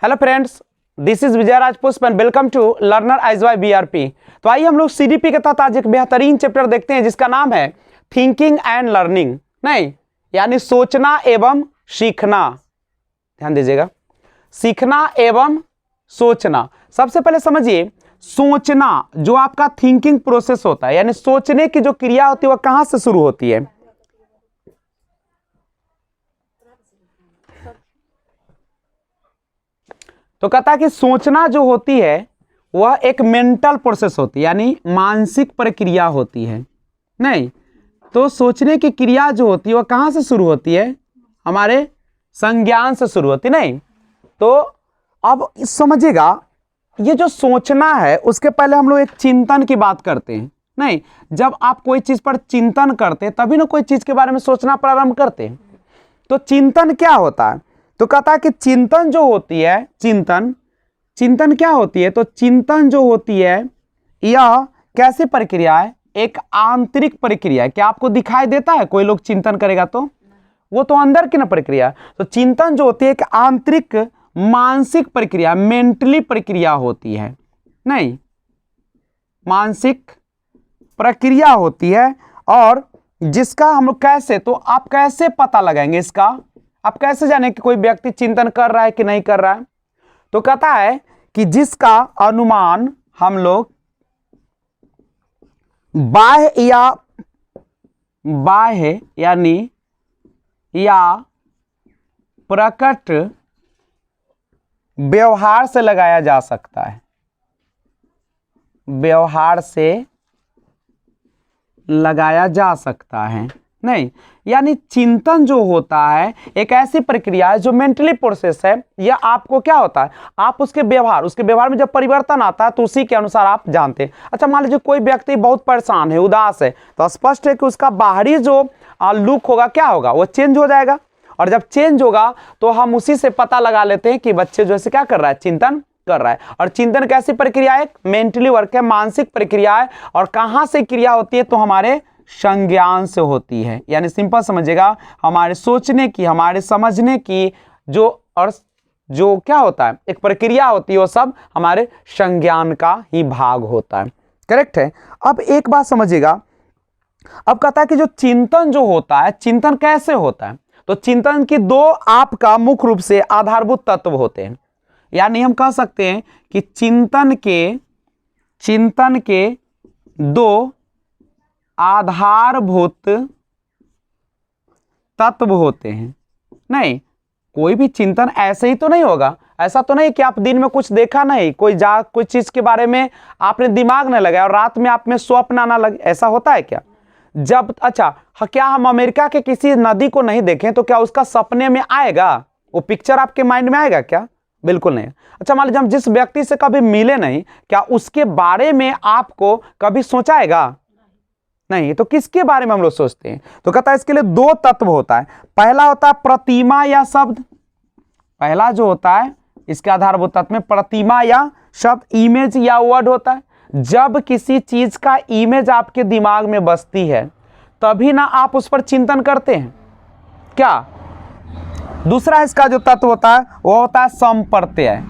Hello friends, this is Vijay Rajpushp and welcome to learner edge Y BRP. तो आइए हम लोग सीडीपी के तहत आज एक बेहतरीन चैप्टर देखते हैं जिसका नाम है थिंकिंग एंड लर्निंग, नहीं यानी सोचना एवं सीखना। ध्यान दीजिएगा, सीखना एवं सोचना। सबसे पहले समझिए, सोचना जो आपका थिंकिंग प्रोसेस होता है यानी सोचने की जो क्रिया होती है वह कहां से शुरू होती है? तो कहता है कि सोचना जो होती है वह एक मेंटल प्रोसेस होती है यानी मानसिक प्रक्रिया होती है। नहीं तो सोचने की क्रिया जो होती है वह कहां से शुरू होती है? हमारे संज्ञान से शुरू होती। नहीं तो अब समझिएगा, ये जो सोचना है उसके पहले हम लोग एक चिंतन की बात करते हैं। नहीं, जब आप कोई चीज पर चिंतन करते हैं तभी ना कोई चीज के बारे में सोचना प्रारंभ करते हैं। तो चिंतन क्या होता है? तो कहता है कि चिंतन जो होती है, चिंतन क्या होती है? तो चिंतन जो होती है यह कैसी प्रक्रिया है? एक आंतरिक प्रक्रिया है। क्या आपको दिखाई देता है कोई लोग चिंतन करेगा तो? वो तो अंदर की ना प्रक्रिया। तो चिंतन जो होती है एक आंतरिक मानसिक प्रक्रिया, मेंटली प्रक्रिया होती है। नहीं, मानसिक प्रक्रिया होती है। और जिसका हम लोग कैसे, तो आप कैसे पता लगाएंगे इसका? आप कैसे जाने कि कोई व्यक्ति चिंतन कर रहा है कि नहीं कर रहा है? तो कहता है कि जिसका अनुमान हम लोग बाह्य यानी या प्रकट व्यवहार से लगाया जा सकता है। व्यवहार से लगाया जा सकता है। नहीं यानी चिंतन जो होता है एक ऐसी प्रक्रिया है जो मेंटली प्रोसेस है। यह आपको क्या होता है, आप उसके व्यवहार में जब परिवर्तन आता है तो उसी के अनुसार आप जानते हैं। अच्छा, मान लीजिए कोई व्यक्ति बहुत परेशान है, उदास है, तो स्पष्ट है कि उसका बाहरी जो लुक होगा क्या होगा, वो चेंज हो जाएगा। और जब चेंज होगा तो हम उसी से पता लगा लेते हैं कि बच्चे जो है क्या कर रहा है, चिंतन कर रहा है। और चिंतन कैसी प्रक्रिया है? मेंटली वर्क है, मानसिक प्रक्रिया है। और कहां से क्रिया होती है? तो हमारे संज्ञान से होती है। यानी सिंपल समझिएगा, हमारे सोचने की, हमारे समझने की जो क्या होता है एक प्रक्रिया होती है, वो सब हमारे संज्ञान का ही भाग होता है। करेक्ट है। अब एक बात समझिएगा, अब कहता है कि जो चिंतन जो होता है, चिंतन कैसे होता है? तो चिंतन की दो आपका मुख्य रूप से आधारभूत तत्व होते हैं। यानी हम कह सकते हैं कि चिंतन के दो आधारभूत तत्व होते हैं। नहीं, कोई भी चिंतन ऐसे ही तो नहीं होगा। ऐसा तो नहीं कि आप दिन में कुछ देखा नहीं, कोई चीज के बारे में आपने दिमाग न लगाया और रात में आप में स्वप्न आना लगे, ऐसा होता है क्या? जब क्या हम अमेरिका के किसी नदी को नहीं देखें तो क्या उसका सपने में आएगा? वो पिक्चर आपके माइंड में आएगा क्या? बिल्कुल नहीं। अच्छा, मान लीजिए हम जिस व्यक्ति से कभी मिले नहीं, क्या उसके बारे में आपको कभी सोचाएगा? नहीं। तो किसके बारे में हम लोग सोचते हैं? तो कहता है इसके लिए दो तत्व होता है। पहला होता है प्रतिमा या शब्द। पहला जो होता है इसके आधारभूत तत्व में प्रतिमा या शब्द, इमेज या वर्ड होता है। जब किसी चीज का इमेज आपके दिमाग में बसती है तभी ना आप उस पर चिंतन करते हैं क्या? दूसरा इसका जो तत्व होता है वो होता है संप्रत्यय।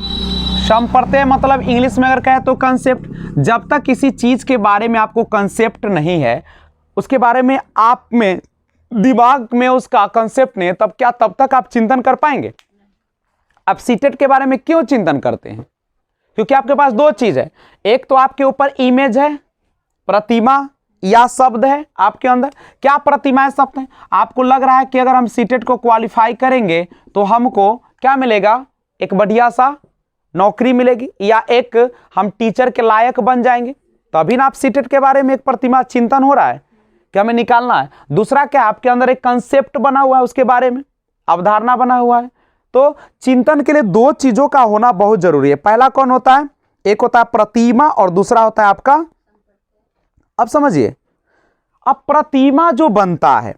संप्रत्यय मतलब इंग्लिश में अगर कहें तो कंसेप्ट। जब तक किसी चीज के बारे में आपको कंसेप्ट नहीं है, उसके बारे में आप में दिमाग में उसका कंसेप्ट नहीं है, तब तक आप चिंतन कर पाएंगे? आप सीटेट के बारे में क्यों चिंतन करते हैं? क्योंकि आपके पास दो चीज है, एक तो आपके ऊपर इमेज है, प्रतिमा या शब्द है आपके अंदर। क्या प्रतिमा है, शब्द है? आपको लग रहा है कि अगर हम सीटेट को क्वालिफाई करेंगे तो हमको क्या मिलेगा? एक बढ़िया सा नौकरी मिलेगी या एक हम टीचर के लायक बन जाएंगे, तभी ना आप सीटेट के बारे में एक प्रतिमा चिंतन हो रहा है कि हमें निकालना है। दूसरा क्या, आपके अंदर एक कंसेप्ट बना हुआ है, उसके बारे में अवधारणा बना हुआ है। तो चिंतन के लिए दो चीजों का होना बहुत जरूरी है। पहला कौन होता है? एक होता है प्रतिमा और दूसरा होता है आपका, अब समझिए, अब प्रतिमा जो बनता है,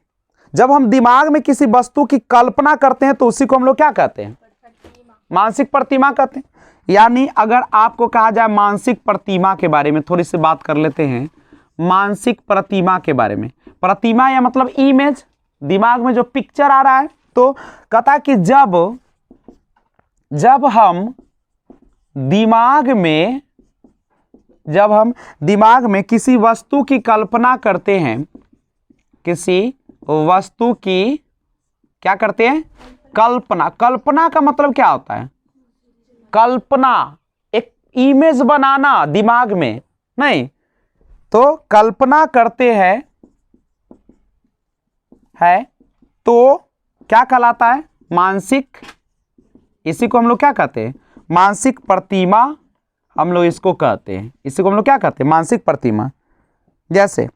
जब हम दिमाग में किसी वस्तु की कल्पना करते हैं तो उसी को हम लोग क्या कहते हैं? मानसिक प्रतिमा कहते हैं। यानी अगर आपको कहा जाए मानसिक प्रतिमा के बारे में, थोड़ी सी बात कर लेते हैं मानसिक प्रतिमा के बारे में। प्रतिमा या मतलब इमेज, दिमाग में जो पिक्चर आ रहा है। तो कहता है कि जब जब हम दिमाग में किसी वस्तु की कल्पना करते हैं, किसी वस्तु की क्या करते हैं, कल्पना। कल्पना का मतलब क्या होता है, कल्पना, एक इमेज बनाना दिमाग में, नहीं तो कल्पना करते हैं तो क्या कहलाता है, मानसिक। इसी को हम लोग क्या कहते हैं, मानसिक प्रतिमा, हम लोग इसको कहते हैं। इसी को हम लोग क्या कहते हैं, मानसिक प्रतिमा। जैसे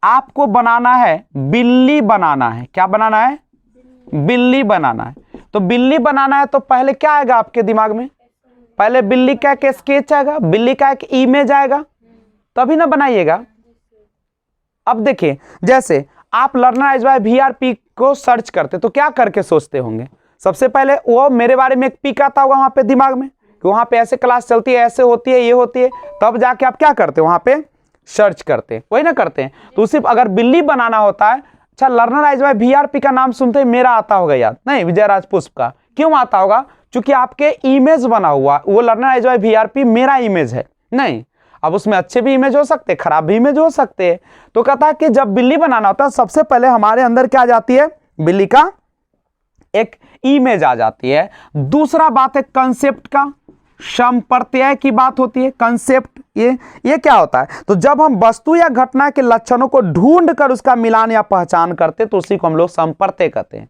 आपको बनाना है, बिल्ली बनाना है, क्या बनाना है, बिल्ली बनाना है। तो बिल्ली बनाना है तो पहले क्या आएगा आपके दिमाग में, पहले बिल्ली का एक स्केच आएगा, बिल्ली का एक इमेज आएगा, तभी ना बनाइएगा। अब देखिए, जैसे आप लर्नर बाय वीआरपी को सर्च करते तो क्या करके सोचते होंगे, सबसे पहले वो मेरे बारे में एक पिक आता होगा वहां पे दिमाग में कि वहां पे ऐसे क्लास चलती है, ऐसे होती है, ये होती है, तब जाके आप क्या करते वहां पे सर्च करते, वही ना करते हैं। तो सिर्फ अगर बिल्ली बनाना होता है, अच्छा लर्नर बाय वीआरपी का नाम सुनते ही मेरा आता होगा याद, नहीं विजय राज पुष्प का, क्यों आता होगा, क्योंकि आपके इमेज बना हुआ, वो लर्नर बाय वीआरपी मेरा इमेज है। नहीं, अब उसमें अच्छे भी इमेज हो सकते, खराब भी इमेज हो सकते हैं। तो कहता है कि जब बिल्ली बनाना होता है सबसे पहले हमारे अंदर क्या आ जाती है, बिल्ली का एक इमेज आ जाती है। दूसरा बात है कंसेप्ट का, संप्रत्यय की बात होती है, कंसेप्ट। ये क्या होता है, तो जब हम वस्तु या घटना के लक्षणों को ढूंढ कर उसका मिलान या पहचान करते तो उसी को हम लोग संप्रत्यय कहते हैं।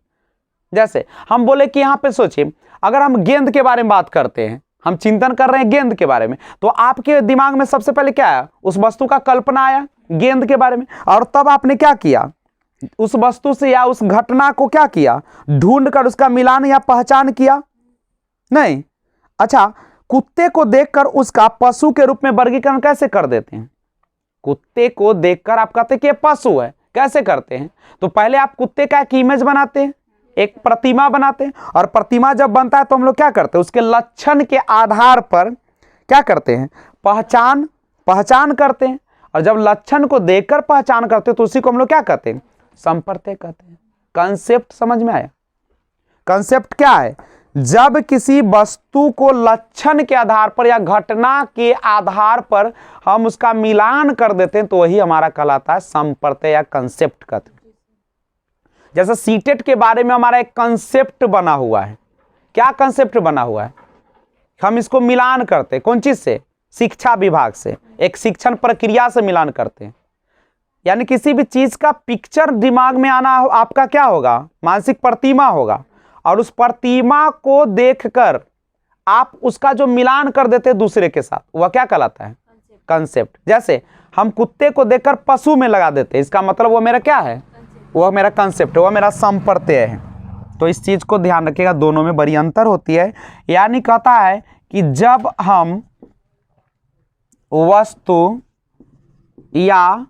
जैसे हम बोले कि यहां पे सोचिए, अगर हम गेंद के बारे में बात करते हैं, हम चिंतन कर रहे हैं गेंद के बारे में, तो आपके दिमाग में सबसे पहले क्या आया, उस वस्तु का कल्पना आया गेंद के बारे में, और तब आपने क्या किया, उस वस्तु से या उस घटना को क्या किया, ढूंढ कर उसका मिलान या पहचान किया। नहीं, अच्छा कुत्ते को देखकर उसका पशु के रूप में वर्गीकरण कैसे कर देते हैं, कुत्ते को देखकर आप कहते हैं कि ये पशु है, कैसे करते हैं, तो पहले आप कुत्ते का एक इमेज बनाते हैं, एक प्रतिमा बनाते हैं, और प्रतिमा जब बनता है तो हम लोग क्या करते हैं, उसके लक्षण के आधार पर क्या करते हैं, पहचान करते हैं, और जब लक्षण को देखकर पहचान करते हैं तो उसी को हम लोग क्या कहते हैं, संप्रत्यय कहते हैं। कंसेप्ट समझ में आया, कंसेप्ट क्या है, जब किसी वस्तु को लक्षण के आधार पर या घटना के आधार पर हम उसका मिलान कर देते हैं तो वही हमारा कहलाता है संप्रत्यय या कंसेप्ट कहते हैं। जैसे सीटेट के बारे में हमारा एक कंसेप्ट बना हुआ है, क्या कंसेप्ट बना हुआ है, हम इसको मिलान करते हैं, कौन चीज से, शिक्षा विभाग से, एक शिक्षण प्रक्रिया से मिलान करते हैं। यानी किसी भी चीज का पिक्चर दिमाग में आना आपका क्या होगा, मानसिक प्रतिमा होगा, और उस प्रतिमा को देखकर आप उसका जो मिलान कर देते हैं दूसरे के साथ, वह क्या कहलाता है, कंसेप्ट। जैसे हम कुत्ते को देखकर पशु में लगा देते हैं, इसका मतलब वो मेरा क्या है, वह मेरा कंसेप्ट है, वह मेरा संप्रत्यय है। तो इस चीज को ध्यान रखिएगा, दोनों में बड़ी अंतर होती है। यानी कहता है कि जब हम वस्तु या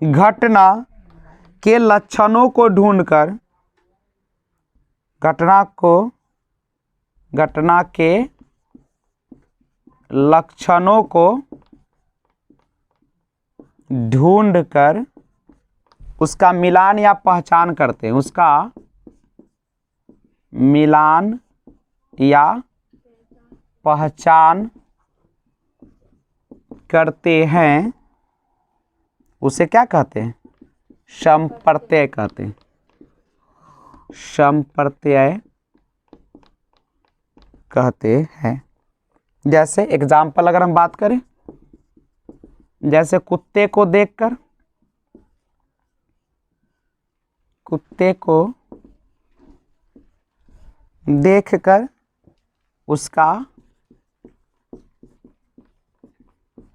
घटना के लक्षणों को ढूंढकर घटना के लक्षणों को ढूंढकर उसका मिलान या पहचान करते हैं, उसका मिलान या पहचान करते हैं, उसे क्या कहते हैं, संप्रत्यय कहते हैं, संप्रत्यय कहते हैं। जैसे एग्जाम्पल अगर हम बात करें, जैसे कुत्ते को देखकर उसका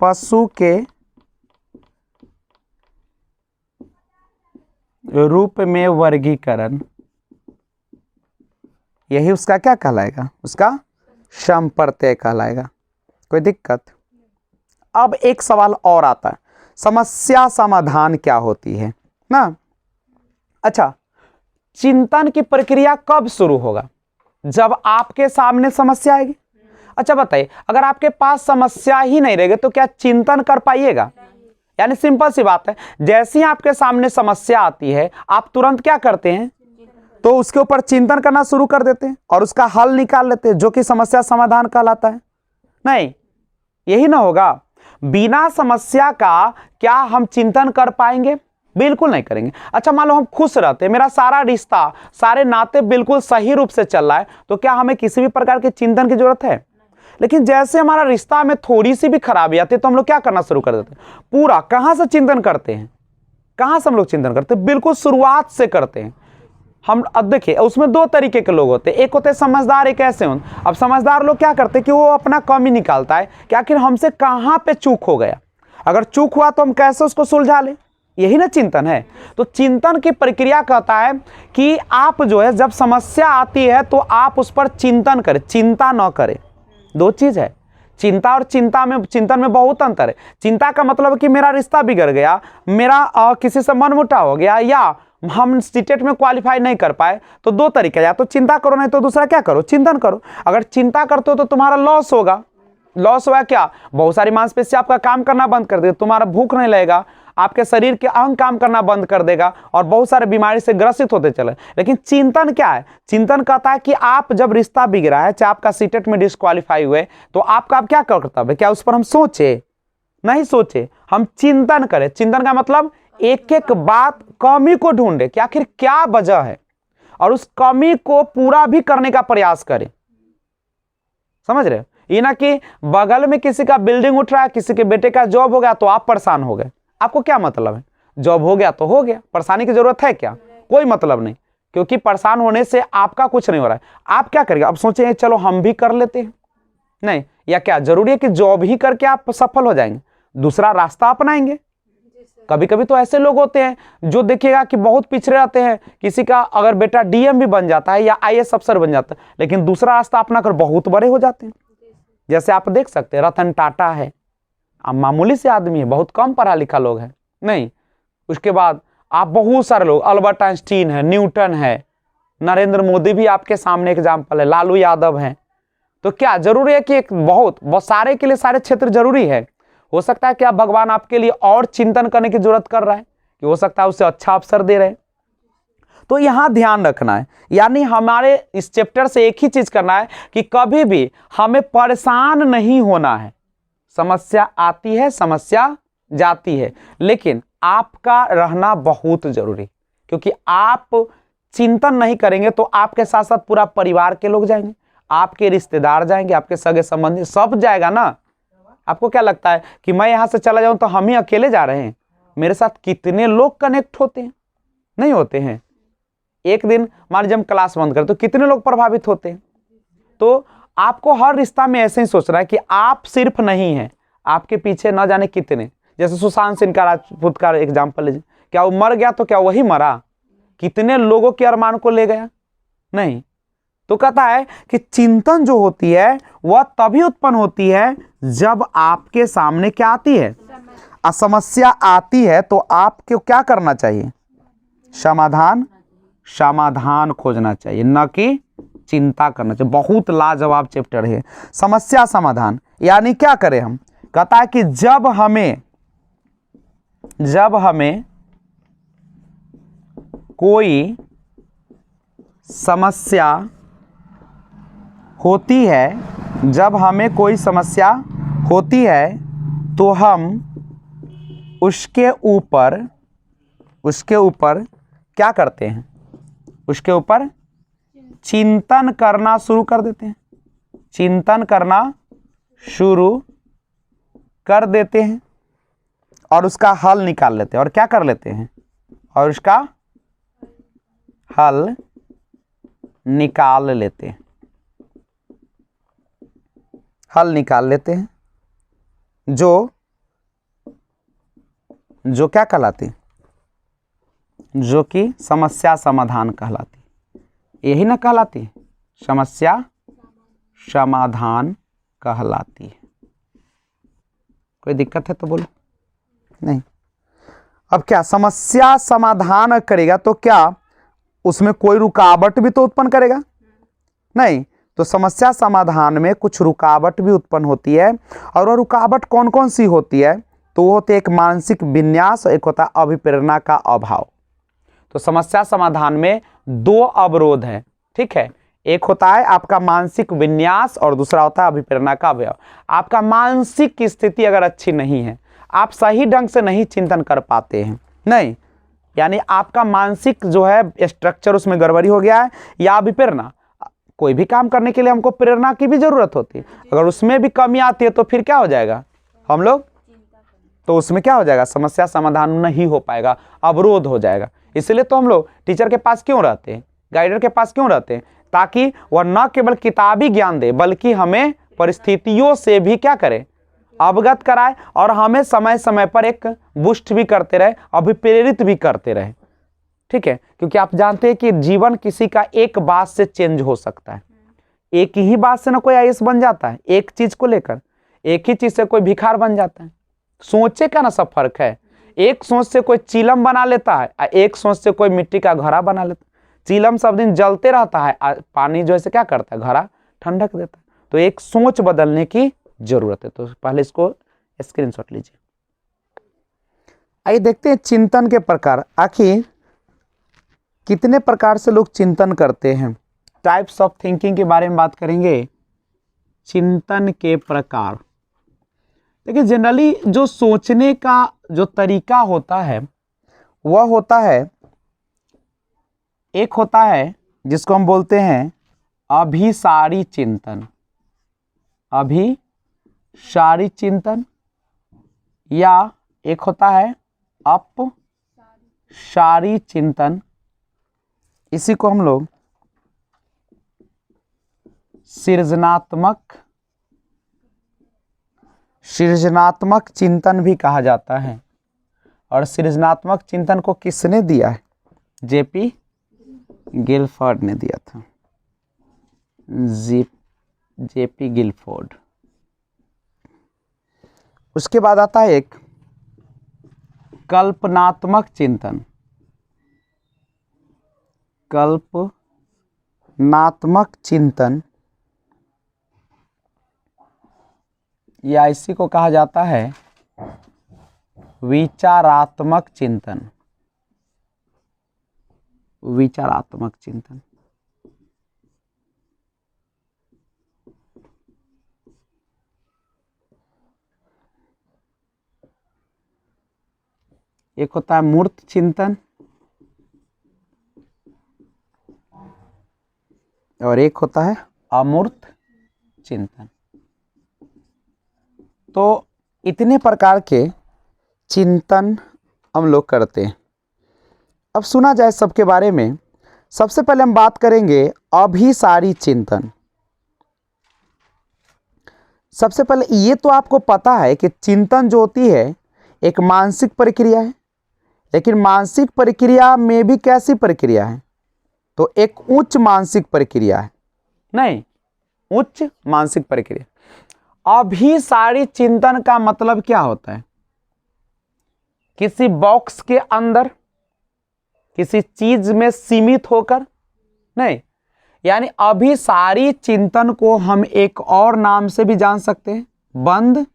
पशु के रूप में वर्गीकरण, यही उसका क्या कहलाएगा, उसका संप्रत्यय कहलाएगा। कोई दिक्कत। अब एक सवाल और आता है, समस्या समाधान क्या होती है ना। अच्छा, चिंतन की प्रक्रिया कब शुरू होगा, जब आपके सामने समस्या आएगी। अच्छा बताइए, अगर आपके पास समस्या ही नहीं रहेगी तो क्या चिंतन कर पाइएगा। यानी सिंपल सी बात है, जैसे ही आपके सामने समस्या आती है आप तुरंत क्या करते हैं, तो उसके ऊपर चिंतन करना शुरू कर देते हैं और उसका हल निकाल लेते हैं, जो कि समस्या समाधान कहलाता है। नहीं, यही ना होगा। बिना समस्या का क्या हम चिंतन कर पाएंगे? बिल्कुल नहीं करेंगे। अच्छा, मान लो हम खुश रहते हैं, मेरा सारा रिश्ता, सारे नाते बिल्कुल सही रूप से चल रहा है, तो क्या हमें किसी भी प्रकार के चिंतन की जरूरत है? लेकिन जैसे हमारा रिश्ता में थोड़ी सी भी खराबी आती है तो हम लोग क्या करना शुरू कर देते हैं? पूरा कहां से चिंतन करते हैं? कहां से हम लोग चिंतन करते हैं? बिल्कुल शुरुआत से करते हैं हम। अब देखिए, उसमें दो तरीके के लोग होते हैं, एक होते हैं समझदार, एक ऐसे होते। अब समझदार लोग क्या करते हैं कि वो अपना कमी निकालता है कि आखिर हमसे कहां पे चूक हो गया, अगर चूक हुआ तो हम कैसे उसको सुलझा लें। यही ना चिंतन है। तो चिंतन की प्रक्रिया कहता है कि आप जो है, जब समस्या आती है तो आप उस पर चिंतन करें, चिंता न करें। दो चीज है, चिंता और चिंतन में बहुत अंतर है। चिंता का मतलब है कि मेरा रिश्ता बिगड़ गया, मेरा किसी से मनमुटाव हो गया, या हम सीटेट में क्वालिफाई नहीं कर पाए, तो दो तरीके, या तो चिंता करो, नहीं तो दूसरा क्या करो, चिंतन करो। अगर चिंता करते हो तो तुम्हारा लॉस होगा। लॉस हुआ क्या? बहुत सारी मांसपेशियां आपका काम करना बंद कर देगी, तुम्हारा भूख नहीं लगेगा, आपके शरीर के अंग काम करना बंद कर देगा और बहुत सारे बीमारी से ग्रसित होते चले। लेकिन चिंतन क्या है? चिंतन कहता है कि आप जब रिश्ता बिगड़ा है, चाहे आपका सीटेट में डिस्क्वालीफाई हुए, तो आपका अब क्या कर्तव्य है? क्या उस पर हम सोचे? नहीं सोचे, हम चिंतन करें। चिंतन का मतलब एक एक बात, कमी को ढूंढे कि आखिर क्या वजह है, और उस कमी को पूरा भी करने का प्रयास करें। समझ रहे हो? ये ना कि बगल में किसी का बिल्डिंग उठ रहा है, किसी के बेटे का जॉब हो गया तो आप परेशान हो गए। आपको क्या मतलब है? जॉब हो गया तो हो गया, परेशानी की जरूरत है क्या? कोई मतलब नहीं, क्योंकि परेशान होने से आपका कुछ नहीं हो रहा है। आप क्या करेंगे? अब सोचेंगे चलो हम भी कर लेते हैं, नहीं, या क्या जरूरी है कि जॉब ही करके आप सफल हो जाएंगे? दूसरा रास्ता अपनाएंगे। कभी कभी तो ऐसे लोग होते हैं जो देखिएगा कि बहुत पिछड़े रहते हैं, किसी का अगर बेटा डीएम भी बन जाता है या आईएएस अफसर बन जाता है, लेकिन दूसरा रास्ता अपना कर बहुत बड़े हो जाते हैं। जैसे आप देख सकते हैं, रतन टाटा है, अब मामूली से आदमी है, बहुत कम पढ़ा लिखा लोग है, नहीं, उसके बाद आप बहुत सारे लोग, अल्बर्ट आइंस्टीन है, न्यूटन है, नरेंद्र मोदी भी आपके सामने एग्जाम्पल है, लालू यादव है। तो क्या जरूरी है कि एक बहुत सारे के लिए सारे क्षेत्र जरूरी है? हो सकता है कि आप भगवान आपके लिए और चिंतन करने की जरूरत कर रहा है, कि हो सकता है उससे अच्छा अवसर दे रहे हैं। तो यहां ध्यान रखना है, यानी हमारे इस चैप्टर से एक ही चीज करना है कि कभी भी हमें परेशान नहीं होना है। समस्या आती है, समस्या जाती है, लेकिन आपका रहना बहुत जरूरी, क्योंकि आप चिंतन नहीं करेंगे तो आपके साथ साथ पूरा परिवार के लोग जाएंगे, आपके रिश्तेदार जाएंगे, आपके सगे संबंधी सब जाएगा ना। आपको क्या लगता है कि मैं यहां से चला जाऊं तो हम ही अकेले जा रहे हैं? मेरे साथ कितने लोग कनेक्ट होते हैं? नहीं होते हैं। एक दिन मान लीजिए हम क्लास बंद करें तो कितने लोग प्रभावित होते हैं? तो आपको हर रिश्ता में ऐसे ही सोचना है कि आप सिर्फ नहीं हैं, आपके पीछे न जाने कितने। जैसे सुशांत सिंह का राजपूत का एग्जाम्पल लीजिए, क्या वो मर गया तो क्या वही मरा? कितने लोगों के अरमान को ले गया? नहीं। तो कहता है कि चिंतन जो होती है वह तभी उत्पन्न होती है जब आपके सामने क्या आती है? समस्या आती है, तो आपको क्या करना चाहिए? समाधान खोजना चाहिए, न कि चिंता करना चाहिए। बहुत लाजवाब चैप्टर है समस्या समाधान। यानी क्या करें हम? कहता है कि जब हमें कोई समस्या होती है, जब हमें कोई समस्या होती है तो हम उसके ऊपर क्या करते हैं? उसके ऊपर चिंतन करना शुरू कर देते हैं, चिंतन करना शुरू कर देते हैं और उसका हल निकाल लेते हैं। और क्या कर लेते हैं? और उसका हल निकाल लेते हैं, हल निकाल लेते हैं, जो क्या कहलाती? जो कि समस्या समाधान कहलाती। यही ना कहलाती? समस्या समाधान कहलाती है। कोई दिक्कत है तो बोलो। नहीं। अब क्या समस्या समाधान करेगा तो क्या उसमें कोई रुकावट भी तो उत्पन्न करेगा? नहीं। तो समस्या समाधान में कुछ रुकावट भी उत्पन्न होती है, और वह रुकावट कौन कौन सी होती है? तो वो होते एक मानसिक विन्यास, एक होता अभिप्रेरणा का अभाव। तो समस्या समाधान में दो अवरोध है, ठीक है। एक होता है आपका मानसिक विन्यास और दूसरा होता है अभिप्रेरणा का अवयव। आपका मानसिक स्थिति अगर अच्छी नहीं है, आप सही ढंग से नहीं चिंतन कर पाते हैं, नहीं, यानी आपका मानसिक जो है स्ट्रक्चर उसमें गड़बड़ी हो गया है, या अभिप्रेरणा, कोई भी काम करने के लिए हमको प्रेरणा की भी जरूरत होती है, अगर उसमें भी कमी आती है तो फिर क्या हो जाएगा हम लोग, तो उसमें क्या हो जाएगा, समस्या समाधान नहीं हो पाएगा, अवरोध हो जाएगा। इसलिए तो हम लोग टीचर के पास क्यों रहते हैं, गाइडर के पास क्यों रहते हैं, ताकि वह न केवल किताबी ज्ञान दे बल्कि हमें परिस्थितियों से भी क्या करे, अवगत कराए, और हमें समय समय पर एक बूस्ट भी करते रहे, अभिप्रेरित भी करते रहे, ठीक है। क्योंकि आप जानते हैं कि जीवन किसी का एक बात से चेंज हो सकता है, एक ही बात से ना कोई आईएएस बन जाता है, एक चीज को लेकर, एक ही चीज से कोई भिखार बन जाता है, सोचे का ना सब फर्क है। एक सोच से कोई चीलम बना लेता है, एक सोच से कोई मिट्टी का घड़ा बना लेता है। चीलम सब दिन जलते रहता है, पानी जो है क्या करता है, घड़ा ठंडक देता है। तो एक सोच बदलने की जरूरत है। तो पहले इसको स्क्रीनशॉट लीजिए। आइए देखते हैं चिंतन के प्रकार, आखिर कितने प्रकार से लोग चिंतन करते हैं। टाइप्स ऑफ थिंकिंग के बारे में बात करेंगे, चिंतन के प्रकार। देखिए जनरली जो सोचने का जो तरीका होता है वह होता है, एक होता है जिसको हम बोलते हैं अभिसारी चिंतन, अभिसारी चिंतन, या एक होता है अपसारी चिंतन। इसी को हम लोग सृजनात्मक चिंतन भी कहा जाता है। और सृजनात्मक चिंतन को किसने दिया है, जेपी गिलफोर्ड ने दिया था, जेपी गिलफोर्ड। उसके बाद आता है एक कल्पनात्मक चिंतन, कल्पनात्मक चिंतन, या इसी को कहा जाता है विचारात्मक चिंतन, विचारात्मक चिंतन। एक होता है मूर्त चिंतन और एक होता है अमूर्त चिंतन। तो इतने प्रकार के चिंतन हम लोग करते हैं। अब सुना जाए सबके बारे में। सबसे पहले हम बात करेंगे अभिसारी चिंतन। सबसे पहले ये तो आपको पता है कि चिंतन जो होती है एक मानसिक प्रक्रिया है, लेकिन मानसिक प्रक्रिया में भी कैसी प्रक्रिया है, तो एक उच्च मानसिक प्रक्रिया है, नहीं, उच्च मानसिक प्रक्रिया। अभिसारी चिंतन का मतलब क्या होता है, किसी बॉक्स के अंदर किसी चीज में सीमित होकर नहीं, यानी अभिसारी चिंतन को हम एक और नाम से भी जान सकते हैं, बंद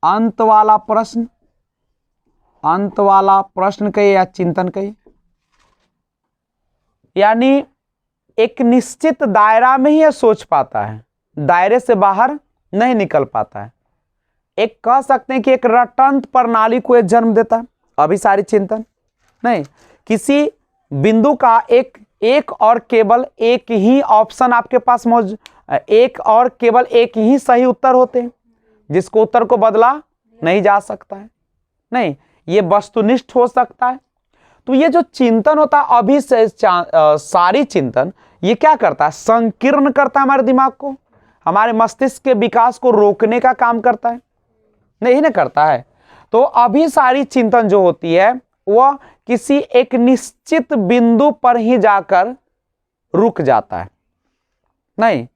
अंत वाला प्रश्न, अंत वाला प्रश्न कहिए या चिंतन कहिए। यानी एक निश्चित दायरा में ही यह सोच पाता है, दायरे से बाहर नहीं निकल पाता है। एक कह सकते हैं कि एक रटंत प्रणाली को जन्म देता है अभिसारी चिंतन। नहीं, किसी बिंदु का एक और केवल एक ही ऑप्शन आपके पास मौजूद, एक और केवल एक ही सही उत्तर होते हैं जिसको उत्तर को बदला नहीं जा सकता है, नहीं, ये वस्तुनिष्ठ हो सकता है। तो ये जो चिंतन होता है अभिसारी चिंतन, ये क्या करता है, संकीर्ण करता है हमारे दिमाग को, हमारे मस्तिष्क के विकास को रोकने का काम करता है, नहीं ना करता है। तो अभिसारी चिंतन जो होती है वह किसी एक निश्चित बिंदु पर ही जाकर रुक जाता है, नहीं।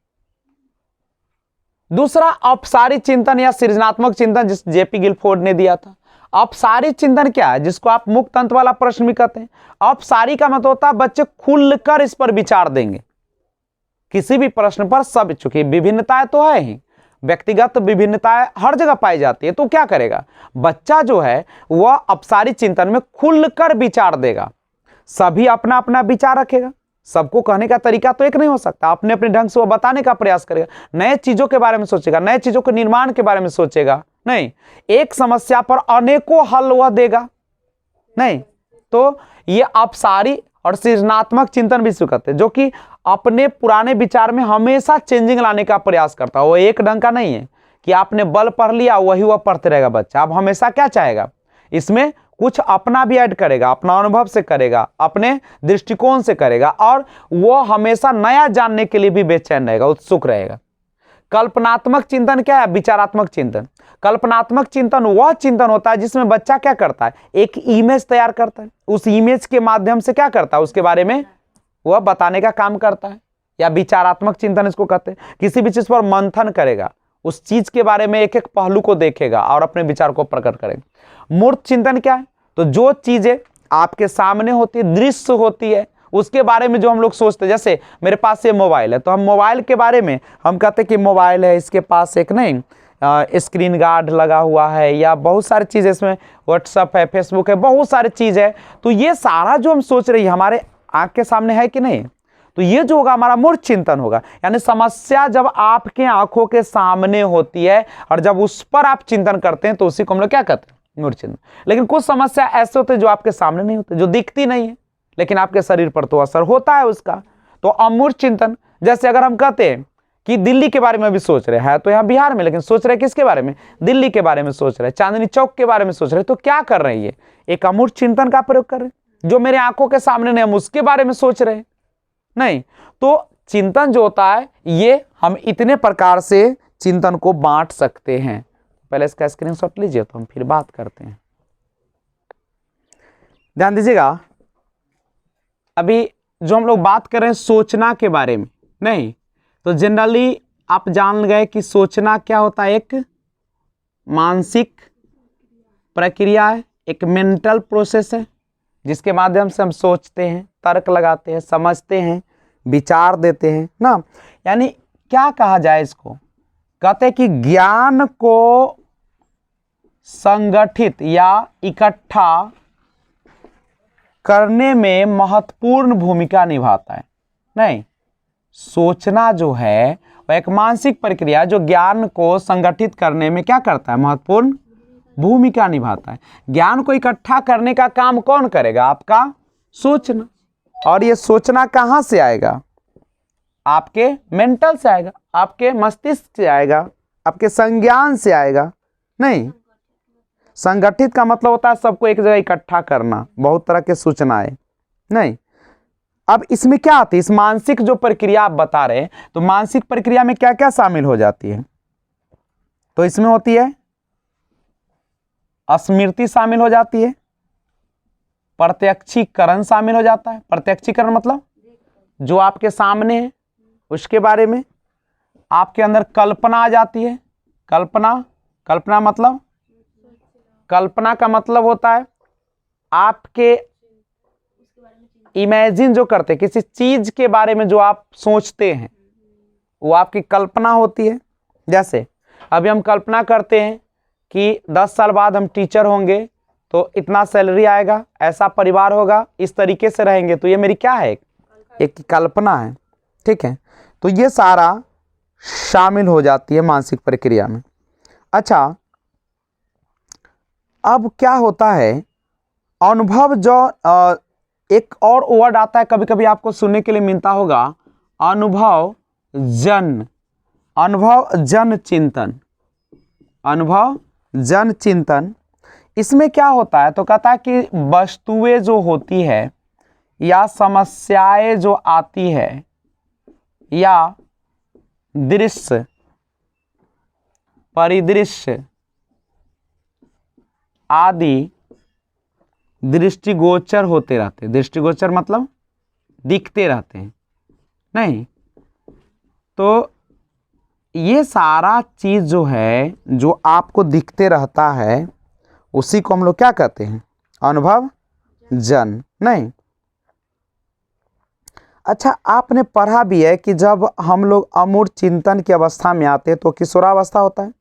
दूसरा अपसारी चिंतन या सृजनात्मक चिंतन जिस जेपी गिलफोर्ड ने दिया था। अपसारी चिंतन क्या है, जिसको आप मुक्त अंत वाला प्रश्न भी कहते हैं। अपसारी का मतलब होता है बच्चे खुलकर इस पर विचार देंगे, किसी भी प्रश्न पर सब, चूंकि विभिन्नताएं तो है ही, व्यक्तिगत विभिन्नताएं हर जगह पाई जाती है, तो क्या करेगा बच्चा जो है वह अपसारी चिंतन में खुलकर विचार देगा, सभी अपना अपना विचार रखेगा, सबको कहने का तरीका तो एक नहीं हो सकता, अपने अपने ढंग से वो बताने का प्रयास करेगा, नए चीजों के बारे में सोचेगा, नए चीजों के निर्माण के बारे में सोचेगा, नहीं एक समस्या पर अनेकों हल वह देगा, नहीं। तो ये अपसारी और सृजनात्मक चिंतन भी स्वीकारते हैं, जो कि अपने पुराने विचार में हमेशा चेंजिंग लाने का प्रयास करता है। वो एक ढंग का नहीं है कि आपने बल पढ़ लिया वही वह पढ़ते रहेगा बच्चा। आप हमेशा क्या चाहेगा, इसमें कुछ अपना भी ऐड करेगा, अपना अनुभव से करेगा, अपने दृष्टिकोण से करेगा, और वो हमेशा नया जानने के लिए भी बेचैन रहेगा, उत्सुक रहेगा। कल्पनात्मक चिंतन क्या है, विचारात्मक चिंतन। कल्पनात्मक चिंतन वह चिंतन होता है जिसमें बच्चा क्या करता है, एक इमेज तैयार करता है, उस इमेज के माध्यम से क्या करता है, उसके बारे में वह बताने का काम करता है, या विचारात्मक चिंतन इसको कहते हैं। किसी भी चीज पर मंथन करेगा, उस चीज के बारे में एक एक पहलू को देखेगा और अपने विचार को प्रकट करेगा। मूर्त चिंतन क्या है, तो जो चीजें आपके सामने होती है, दृश्य होती है, उसके बारे में जो हम लोग सोचते हैं, जैसे मेरे पास ये मोबाइल है, तो हम मोबाइल के बारे में हम कहते हैं कि मोबाइल है, इसके पास एक नहीं स्क्रीन गार्ड लगा हुआ है, या बहुत सारी चीज़, इसमें व्हाट्सअप है, फेसबुक है, बहुत सारी चीज़ है। तो ये सारा जो हम सोच रहे हैं हमारे आंख के सामने है कि नहीं, तो ये जो होगा हमारा मूर्त चिंतन होगा। यानी समस्या जब आपके आंखों के सामने होती है और जब उस पर आप चिंतन करते हैं तो उसी को हम लोग क्या कहते हैं, मूर्त चिंतन। लेकिन कुछ समस्या ऐसे होते हैं जो आपके सामने नहीं होते, जो दिखती नहीं है, लेकिन आपके शरीर पर तो असर होता है उसका, तो अमूर्त चिंतन। जैसे अगर हम कहते हैं कि दिल्ली के बारे में भी सोच रहे हैं, तो यहाँ बिहार में, लेकिन सोच रहे किसके बारे में, दिल्ली के बारे में सोच रहे हैं, चांदनी चौक के बारे में सोच रहे हैं, तो क्या कर रहे हैं, ये एक अमूर्त चिंतन का प्रयोग कर रहे हैं। जो मेरे आंखों के सामने नहीं, हम उसके बारे में सोच रहे हैं, नहीं। तो चिंतन जो होता है, ये हम इतने प्रकार से चिंतन को बांट सकते हैं। पहले इसका स्क्रीनशॉट लीजिए, तो हम फिर बात करते हैं। ध्यान दीजिएगा, अभी जो हम लोग बात कर रहे हैं सोचना के बारे में, नहीं, तो जनरली आप जान गए कि सोचना क्या होता है, एक मानसिक प्रक्रिया है, एक मेंटल प्रोसेस है, जिसके माध्यम से हम सोचते हैं, तर्क लगाते हैं, समझते हैं, विचार देते हैं ना। यानी क्या कहा जाए इसको, कहते हैं कि ज्ञान को संगठित या इकट्ठा करने में महत्वपूर्ण भूमिका निभाता है। नहीं, सोचना जो है वह एक मानसिक प्रक्रिया जो ज्ञान को संगठित करने में क्या करता है, महत्वपूर्ण भूमिका निभाता है। ज्ञान को इकट्ठा करने का काम कौन करेगा, आपका सोचना। और ये सोचना कहाँ से आएगा, आपके मेंटल से आएगा, आपके मस्तिष्क से आएगा, आपके संज्ञान से आएगा। नहीं, संगठित का मतलब होता है सबको एक जगह इकट्ठा करना, बहुत तरह के सूचनाएं। नहीं, अब इसमें क्या आती है, इस मानसिक जो प्रक्रिया आप बता रहे हैं, तो मानसिक प्रक्रिया में क्या क्या शामिल हो जाती है, तो इसमें होती है स्मृति शामिल हो जाती है, प्रत्यक्षीकरण शामिल हो जाता है। प्रत्यक्षीकरण मतलब जो आपके सामने है उसके बारे में आपके अंदर कल्पना आ जाती है। कल्पना मतलब, कल्पना का मतलब होता है आपके इमेजिन जो करते हैं, किसी चीज के बारे में जो आप सोचते हैं, वो आपकी कल्पना होती है। जैसे अभी हम कल्पना करते हैं कि 10 साल बाद हम टीचर होंगे, तो इतना सैलरी आएगा, ऐसा परिवार होगा, इस तरीके से रहेंगे, तो ये मेरी क्या है, एक कल्पना है। ठीक है, तो ये सारा शामिल हो जाती है मानसिक प्रक्रिया में। अच्छा, अब क्या होता है, अनुभव जो एक और वर्ड आता है, कभी कभी आपको सुनने के लिए मिलता होगा, अनुभव जन चिंतन। अनुभव जन चिंतन, इसमें क्या होता है, तो कहता है कि वस्तुएं जो होती है या समस्याएं जो आती है या दृश्य परिदृश्य आदि दृष्टिगोचर होते रहते हैं। दृष्टिगोचर मतलब दिखते रहते हैं। नहीं, तो ये सारा चीज जो है, जो आपको दिखते रहता है, उसी को हम लोग क्या कहते हैं, अनुभव जन। नहीं, अच्छा, आपने पढ़ा भी है कि जब हम लोग अमूर्त चिंतन की अवस्था में आते हैं तो किशोरावस्था होता है।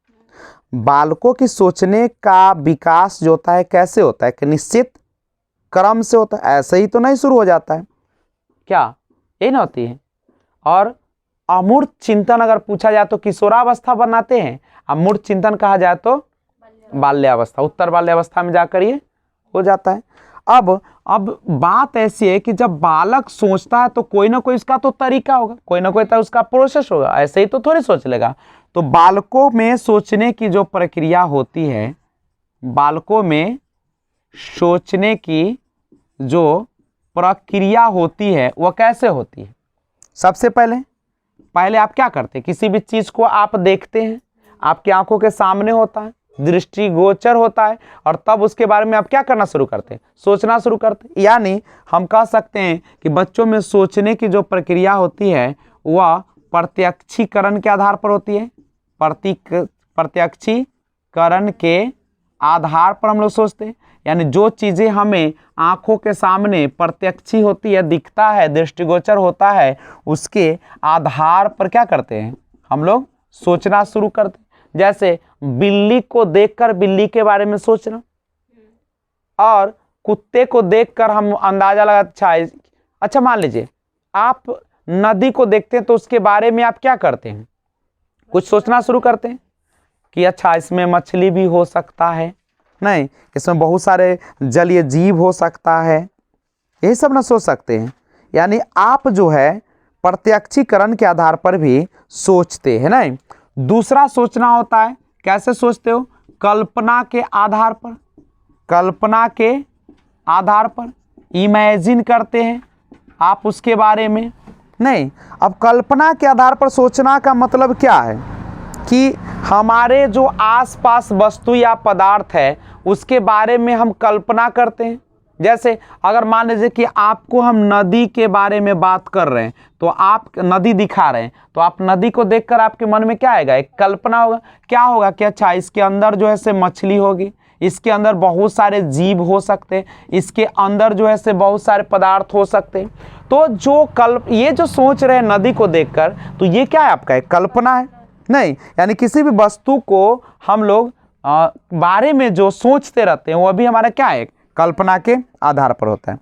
बालकों की सोचने का विकास जो होता है कैसे होता है, कि निश्चित क्रम से होता है, ऐसे ही तो नहीं शुरू हो जाता है, क्या यही ना होती है। और अमूर्त चिंतन अगर पूछा जाए तो किशोरावस्था बनाते हैं, अमूर्त चिंतन कहा जाए तो बाल्यावस्था, उत्तर बाल्यावस्था में जाकर ये हो जाता है। अब बात ऐसी है कि जब बालक सोचता है तो कोई ना कोई इसका तो तरीका होगा, कोई ना कोई तो उसका प्रोसेस होगा, ऐसे ही तो थोड़ी सोच लेगा। तो बालकों में सोचने की जो प्रक्रिया होती है, बालकों में सोचने की जो प्रक्रिया होती है वह कैसे होती है। सबसे पहले आप क्या करते हैं, किसी भी चीज को आप देखते हैं, आपकी आंखों के सामने होता है, दृष्टिगोचर होता है, और तब उसके बारे में आप क्या करना शुरू करते हैं, सोचना शुरू करते हैं। यानी हम कह सकते हैं कि बच्चों में सोचने की जो प्रक्रिया होती है वह प्रत्यक्षीकरण के आधार पर होती है, प्रत्यक्षीकरण के आधार पर हम लोग सोचते हैं। यानी जो चीज़ें हमें आंखों के सामने प्रत्यक्षी होती है, दिखता है, दृष्टिगोचर होता है, उसके आधार पर क्या करते हैं, हम लोग सोचना शुरू करते हैं। जैसे बिल्ली को देखकर बिल्ली के बारे में सोचना, और कुत्ते को देखकर हम अंदाजा लगा, अच्छा मान लीजिए आप नदी को देखते हैं तो उसके बारे में आप क्या करते हैं, कुछ सोचना शुरू करते हैं कि अच्छा इसमें मछली भी हो सकता है, नहीं इसमें बहुत सारे जलीय जीव हो सकता है, यही सब ना सोच सकते हैं। यानी आप जो है प्रत्यक्षीकरण के आधार पर भी सोचते हैं। नहीं, दूसरा सोचना होता है, कैसे सोचते हो, कल्पना के आधार पर, कल्पना के आधार पर इमेजिन करते हैं आप उसके बारे में। नहीं, अब कल्पना के आधार पर सोचना का मतलब क्या है कि हमारे जो आसपास वस्तु या पदार्थ है उसके बारे में हम कल्पना करते हैं। जैसे अगर मान लीजिए कि आपको हम नदी के बारे में बात कर रहे हैं, तो आप नदी दिखा रहे हैं, तो आप नदी को देखकर आपके मन में क्या आएगा, एक कल्पना होगा। क्या होगा कि अच्छा इसके अंदर जो है से मछली होगी, इसके अंदर बहुत सारे जीव हो सकते हैं, इसके अंदर जो है से बहुत सारे पदार्थ हो सकते हैं। तो जो ये जो सोच रहे हैं नदी को देखकर, तो ये क्या है, आपका एक कल्पना है। नहीं, यानी किसी भी वस्तु को हम लोग बारे में जो सोचते रहते हैं वह भी हमारा क्या है, कल्पना के आधार पर होता है।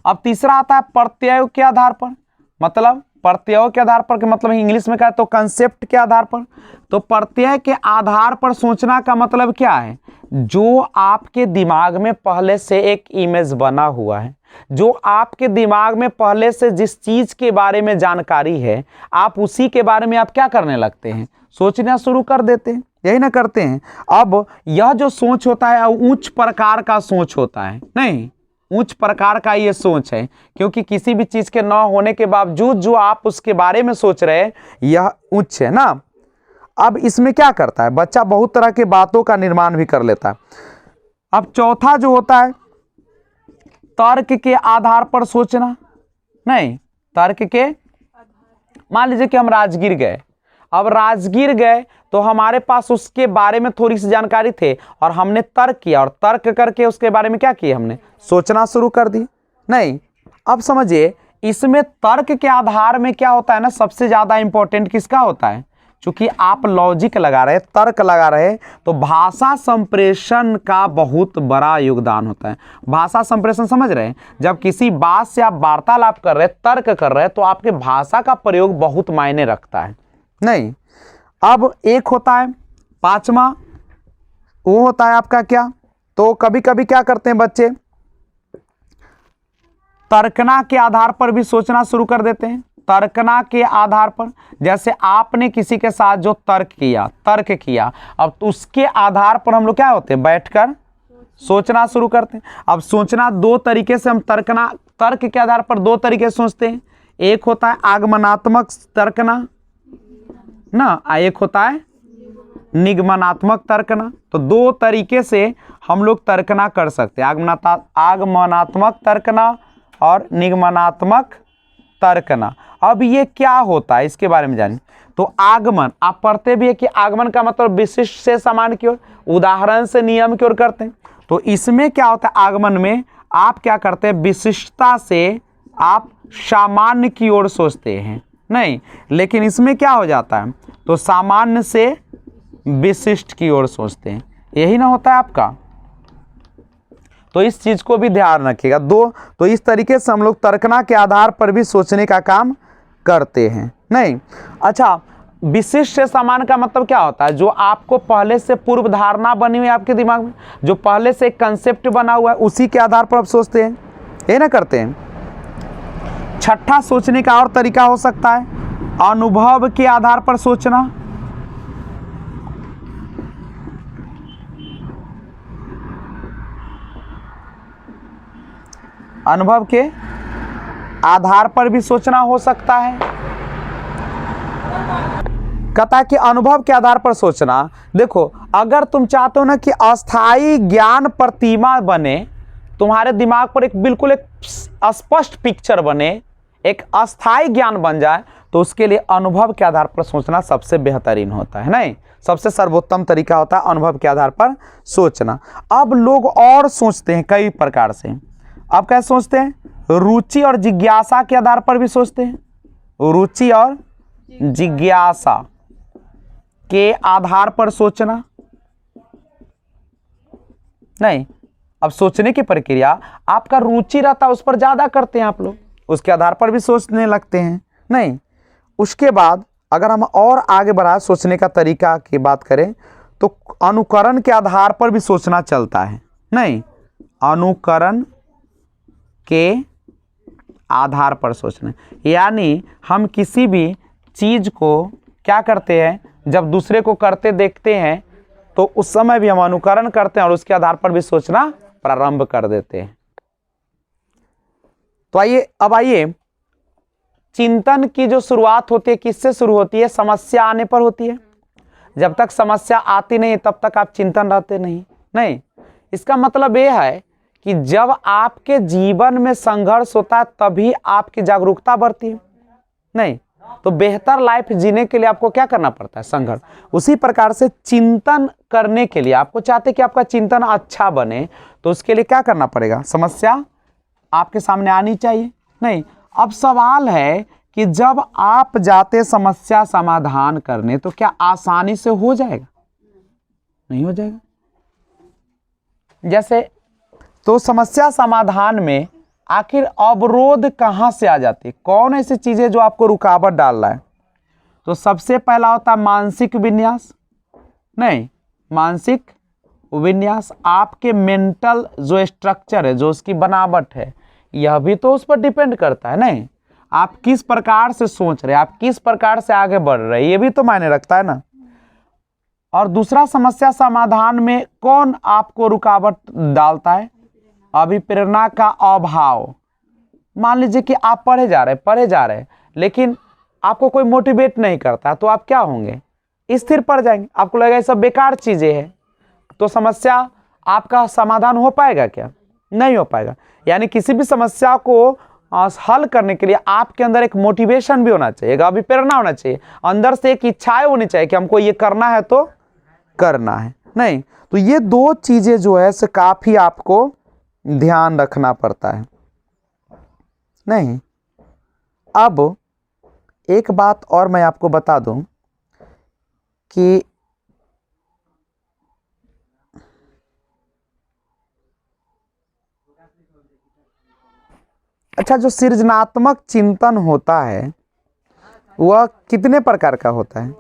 अब तीसरा आता है प्रत्यय के आधार पर, मतलब प्रत्ययों के आधार पर, मतलब इंग्लिश में कहा तो कंसेप्ट के आधार पर। तो प्रत्यय के आधार पर सोचना का मतलब क्या है, जो आपके दिमाग में पहले से एक इमेज बना हुआ है, जो आपके दिमाग में पहले से जिस चीज के बारे में जानकारी है, आप उसी के बारे में आप क्या करने लगते हैं, सोचना शुरू कर देते हैं, यही ना करते हैं। अब यह जो सोच होता है उच्च प्रकार का सोच होता है। नहीं, उच्च प्रकार का ये सोच है, क्योंकि किसी भी चीज के न होने के बावजूद जो आप उसके बारे में सोच रहे हैं यह उच्च है ना। अब इसमें क्या करता है बच्चा, बहुत तरह के बातों का निर्माण भी कर लेता है। अब चौथा जो होता है तर्क के आधार पर सोचना। नहीं, तर्क के, मान लीजिए कि हम राजगीर गए, अब राजगीर गए तो हमारे पास उसके बारे में थोड़ी सी जानकारी थे और हमने तर्क किया, और तर्क करके उसके बारे में क्या किया, हमने सोचना शुरू कर दी। नहीं, अब समझिए इसमें तर्क के आधार में क्या होता है ना, सबसे ज्यादा इंपॉर्टेंट किसका होता है, क्योंकि आप लॉजिक लगा रहे, तर्क लगा रहे, तो भाषा संप्रेषण का बहुत बड़ा योगदान होता है। भाषा संप्रेषण समझ रहे हैं, जब किसी बात से आप वार्तालाप कर रहे हैं, तर्क कर रहे हैं, तो आपके भाषा का प्रयोग बहुत मायने रखता है। नहीं, अब एक होता है पांचवा, वो होता है आपका क्या, तो कभी कभी क्या करते हैं बच्चे, तर्कना के आधार पर भी सोचना शुरू कर देते हैं। तर्कना के आधार पर, जैसे आपने किसी के साथ जो तर्क किया, अब तो उसके आधार पर हम लोग क्या होते हैं, बैठकर सोचना शुरू करते हैं। अब सोचना दो तरीके से, हम तर्क के आधार पर दो तरीके से सोचते हैं। एक होता है आगमनात्मक तर्कना ना, एक होता है निगमनात्मक तर्कना। तो दो तरीके से हम लोग तर्कना कर सकते हैं, आगमनात्मक तर्कना और निगमनात्मक तर्कना। अब ये क्या होता है इसके बारे में जानिए। तो आगमन आप पढ़ते भी है कि आगमन का मतलब विशिष्ट से सामान्य की ओर, उदाहरण से नियम की ओर करते हैं। तो इसमें क्या होता है, आगमन में आप क्या करते हैं, विशिष्टता से आप सामान्य की ओर सोचते हैं। नहीं, लेकिन इसमें क्या हो जाता है, तो सामान्य से विशिष्ट की ओर सोचते हैं, यही ना होता है आपका। तो इस चीज को भी ध्यान रखिएगा। तो इस तरीके से हम लोग तर्कना के आधार पर भी सोचने का काम करते हैं। नहीं, अच्छा, विशिष्ट से समान का मतलब क्या होता है? जो आपको पहले से पूर्व धारणा बनी हुई है आपके दिमाग में, जो पहले से एक कंसेप्ट बना हुआ है, उसी के आधार पर आप सोचते हैं, ये ना करते हैं। छठा सोचने का और तरीका हो सकता है अनुभव के आधार पर सोचना। अनुभव के आधार पर भी सोचना हो सकता है। कहता है कि अनुभव के आधार पर सोचना। देखो, अगर तुम चाहते हो ना कि अस्थाई ज्ञान प्रतिमा बने, तुम्हारे दिमाग पर एक बिल्कुल एक स्पष्ट पिक्चर बने, एक अस्थाई ज्ञान बन जाए, तो उसके लिए अनुभव के आधार पर सोचना सबसे बेहतरीन होता है। नहीं, सबसे सर्वोत्तम तरीका होता है अनुभव के आधार पर सोचना। अब लोग और सोचते हैं कई प्रकार से। अब कैसे सोचते हैं? रुचि और जिज्ञासा के आधार पर भी सोचते हैं। रुचि और जिज्ञासा के आधार पर सोचना। नहीं, अब सोचने की प्रक्रिया आपका रुचि रहता है, उस पर ज्यादा करते हैं आप लोग, उसके आधार पर भी सोचने लगते हैं। नहीं, उसके बाद अगर हम और आगे बढ़ा सोचने का तरीका की बात करें तो अनुकरण के आधार पर भी सोचना चलता है। नहीं, अनुकरण के आधार पर सोचना, यानी हम किसी भी चीज को क्या करते हैं, जब दूसरे को करते देखते हैं तो उस समय भी हम अनुकरण करते हैं और उसके आधार पर भी सोचना प्रारंभ कर देते हैं। तो आइए चिंतन की जो शुरुआत होती है किससे शुरू होती है? समस्या आने पर होती है। जब तक समस्या आती नहीं तब तक आप चिंतन रहते नहीं। इसका मतलब यह है कि जब आपके जीवन में संघर्ष होता है तभी आपकी जागरूकता बढ़ती है। नहीं, तो बेहतर लाइफ जीने के लिए आपको क्या करना पड़ता है? संघर्ष। उसी प्रकार से चिंतन करने के लिए, आपको चाहते कि आपका चिंतन अच्छा बने, तो उसके लिए क्या करना पड़ेगा? समस्या आपके सामने आनी चाहिए। नहीं, अब सवाल है कि जब आप जाते समस्या समाधान करने तो क्या आसानी से हो जाएगा? नहीं हो जाएगा। जैसे तो समस्या समाधान में आखिर अवरोध कहां से आ जाती है? कौन ऐसी चीजें जो आपको रुकावट डाल रहा है? तो सबसे पहला होता है मानसिक विन्यास। नहीं, मानसिक विन्यास आपके मेंटल जो स्ट्रक्चर है, जो उसकी बनावट है, यह भी तो उस पर डिपेंड करता है। नहीं, आप किस प्रकार से सोच रहे हैं, आप किस प्रकार से आगे बढ़ रहे हैं, ये भी तो मायने रखता है ना। और दूसरा, समस्या समाधान में कौन आपको रुकावट डालता है? अभिप्रेरणा का अभाव। मान लीजिए कि आप पढ़े जा रहे हैं लेकिन आपको कोई मोटिवेट नहीं करता, तो आप क्या होंगे? स्थिर पड़ जाएंगे, आपको लगेगा ये सब बेकार चीजें हैं। तो समस्या आपका समाधान हो पाएगा क्या? नहीं हो पाएगा। यानी किसी भी समस्या को हल करने के लिए आपके अंदर एक मोटिवेशन भी होना चाहिए, अभिप्रेरणा होना चाहिए, अंदर से एक इच्छाएं होनी चाहिए कि हमको ये करना है तो करना है। नहीं, तो ये दो चीजें जो है से काफी आपको ध्यान रखना पड़ता है। नहीं, अब एक बात और मैं आपको बता दूं कि अच्छा, जो सृजनात्मक चिंतन होता है वह कितने प्रकार का होता है?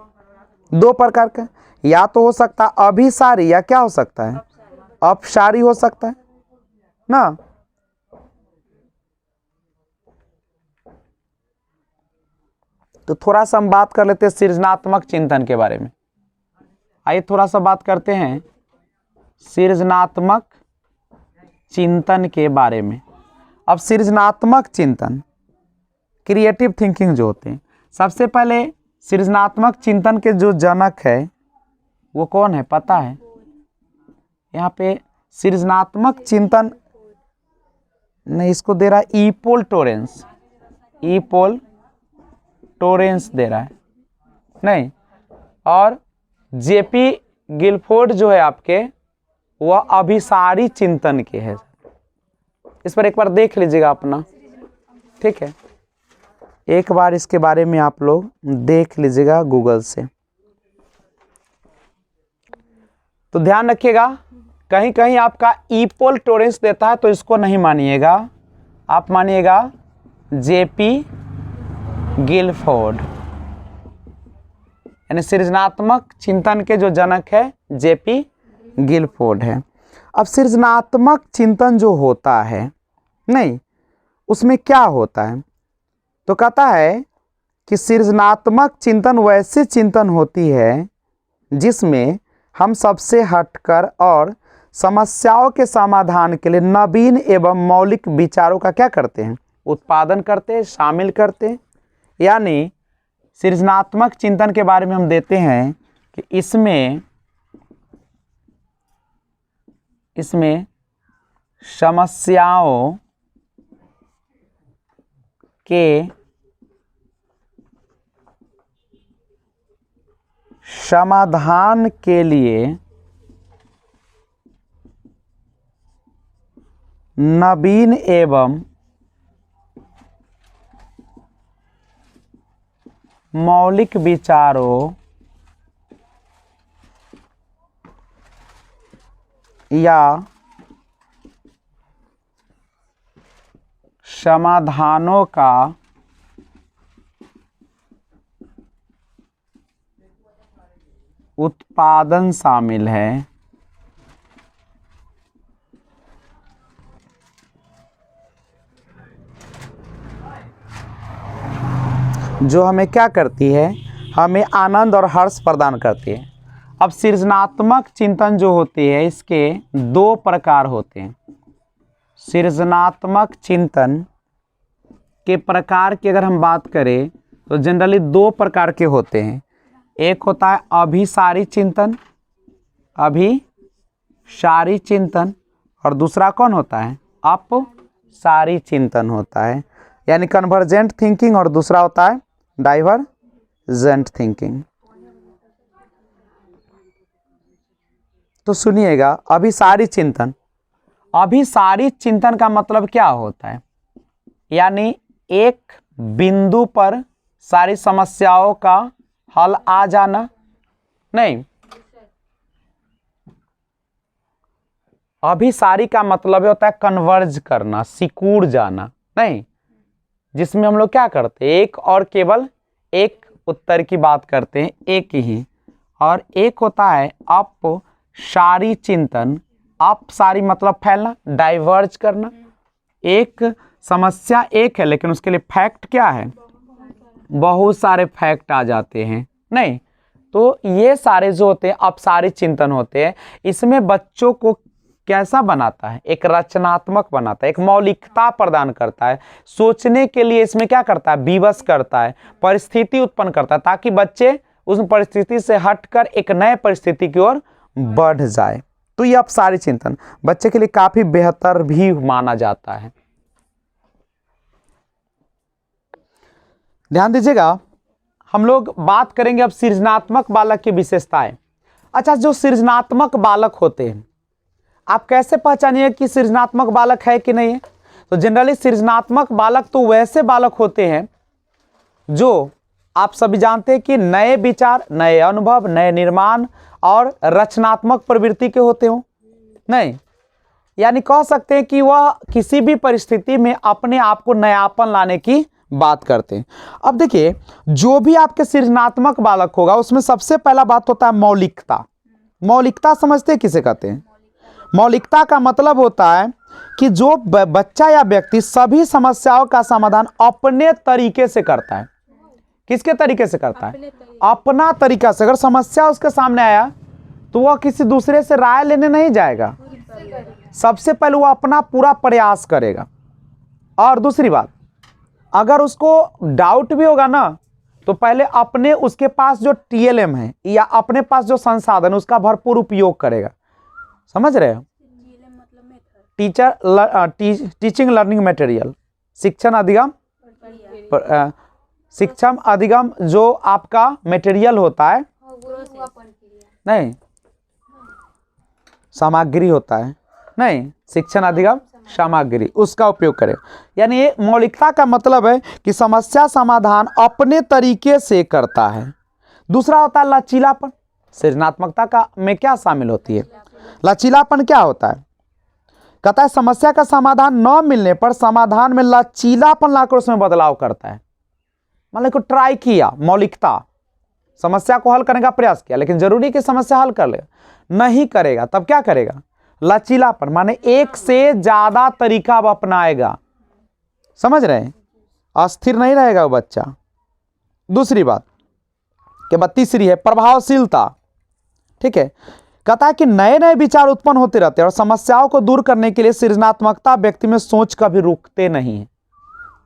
दो प्रकार का। या तो हो सकता है अभिसारी, या क्या हो सकता है? अपसारी हो सकता है ना। तो थोड़ा सा हम बात कर लेते हैं सृजनात्मक चिंतन के बारे में। आइए थोड़ा सा बात करते हैं सृजनात्मक चिंतन के बारे में। अब सृजनात्मक चिंतन, क्रिएटिव थिंकिंग जो होते हैं, सबसे पहले सृजनात्मक चिंतन के जो जनक है वो कौन है पता है? यहाँ पे सृजनात्मक चिंतन नहीं, इसको दे रहा है ईपोल टोरेंस। ईपोल टोरेंस दे रहा है। नहीं, और जेपी गिलफोर्ड जो है आपके, वह अभिसारी चिंतन के है। इस पर एक बार देख लीजिएगा अपना, ठीक है? एक बार इसके बारे में आप लोग देख लीजिएगा गूगल से। तो ध्यान रखिएगा कहीं कहीं आपका इपोल टोरेंस देता है तो इसको नहीं मानिएगा, आप मानिएगा जेपी गिलफोर्ड, यानी सृजनात्मक चिंतन के जो जनक है जेपी गिलफोर्ड है। अब सृजनात्मक चिंतन जो होता है नहीं, उसमें क्या होता है, तो कहता है कि सृजनात्मक चिंतन वैसे चिंतन होती है जिसमें हम सबसे हटकर और समस्याओं के समाधान के लिए नवीन एवं मौलिक विचारों का क्या करते हैं, उत्पादन करते हैं, शामिल करते हैं। यानी सृजनात्मक चिंतन के बारे में हम देते हैं कि इसमें समस्याओं के समाधान के लिए नवीन एवं मौलिक विचारों या समाधानों का उत्पादन शामिल है। जो हमें क्या करती है, हमें आनंद और हर्ष प्रदान करती है। अब सृजनात्मक चिंतन जो होती है इसके दो प्रकार होते हैं। सृजनात्मक चिंतन के प्रकार की अगर हम बात करें तो जनरली दो प्रकार के होते हैं। एक होता है अभिसारी चिंतन, अभिसारी चिंतन, और दूसरा कौन होता है, अपसारी चिंतन होता है, यानी कन्वर्जेंट थिंकिंग, और दूसरा होता है डाइवर्जेंट थिंकिंग। तो सुनिएगा, अभिसारी चिंतन का मतलब क्या होता है, यानी एक बिंदु पर सारी समस्याओं का हल आ जाना नहीं। अभिसारी का मतलब होता है कन्वर्ज करना, सिकुड़ जाना नहीं, जिसमें हम लोग क्या करते हैं, एक और केवल एक उत्तर की बात करते हैं, एक ही। और एक होता है अपसारी चिंतन, अपसारी मतलब फैलना, डाइवर्ज करना। एक समस्या एक है लेकिन उसके लिए फैक्ट क्या है, बहुत सारे फैक्ट आ जाते हैं नहीं। तो ये सारे जो होते हैं अपसारी चिंतन होते हैं। इसमें बच्चों को कैसा बनाता है, एक रचनात्मक बनाता है, एक मौलिकता प्रदान करता है, सोचने के लिए इसमें क्या करता है, विवश करता है, परिस्थिति उत्पन्न करता है, ताकि बच्चे उस परिस्थिति से हटकर एक नए परिस्थिति की ओर बढ़ जाए। तो ये अपसारी चिंतन बच्चे के लिए काफी बेहतर भी माना जाता है। ध्यान दीजिएगा, हम लोग बात करेंगे अब सृजनात्मक बालक की विशेषताएं। अच्छा, जो सृजनात्मक बालक होते हैं, आप कैसे पहचानिए कि सृजनात्मक बालक है कि नहीं है। तो जनरली सृजनात्मक बालक तो वैसे बालक होते हैं जो आप सभी जानते हैं कि नए विचार, नए अनुभव, नए निर्माण और रचनात्मक प्रवृत्ति के होते हो नहीं, यानी कह सकते हैं कि वह किसी भी परिस्थिति में अपने आप को नयापन लाने की बात करते हैं। अब देखिए, जो भी आपके सृजनात्मक बालक होगा उसमें सबसे पहला बात होता है मौलिकता। मौलिकता समझते हैं किसे कहते हैं? मौलिकता का मतलब होता है कि जो बच्चा या व्यक्ति सभी समस्याओं का समाधान अपने तरीके से करता है। किसके तरीके से करता है? अपना तरीका से। अगर समस्या उसके सामने आया तो वह किसी दूसरे से राय लेने नहीं जाएगा, सबसे पहले वह अपना पूरा प्रयास करेगा। और दूसरी बात, अगर उसको डाउट भी होगा ना तो पहले अपने उसके पास जो TLM है या अपने पास जो संसाधन उसका भरपूर उपयोग करेगा। समझ रहे हो? टीचिंग लर्निंग मटेरियल, शिक्षण अधिगम जो आपका मटेरियल होता है नहीं, सामग्री होता है नहीं, शिक्षण अधिगम सामग्री, उसका उपयोग करें। यानी ये मौलिकता का मतलब है कि समस्या समाधान अपने तरीके से करता है। दूसरा होता है लचीलापन। सृजनात्मकता का में क्या शामिल होती है? लचीलापन क्या होता है? कहता है समस्या का समाधान न मिलने पर समाधान में लचीलापन लाकर उसमें बदलाव करता है। मान लो को ट्राई किया, मौलिकता, समस्या को हल करने का प्रयास किया, लेकिन जरूरी कि समस्या हल कर लेगा, नहीं करेगा, तब क्या करेगा? लचीलापन, माने एक से ज्यादा तरीका अब अपनाएगा। समझ रहे हैं? अस्थिर नहीं रहेगा वो बच्चा। दूसरी बात के बाद तीसरी है प्रभावशीलता। ठीक है, कहता है कि नए नए विचार उत्पन्न होते रहते हैं और समस्याओं को दूर करने के लिए सृजनात्मकता व्यक्ति में सोच कभी रुकते नहीं है।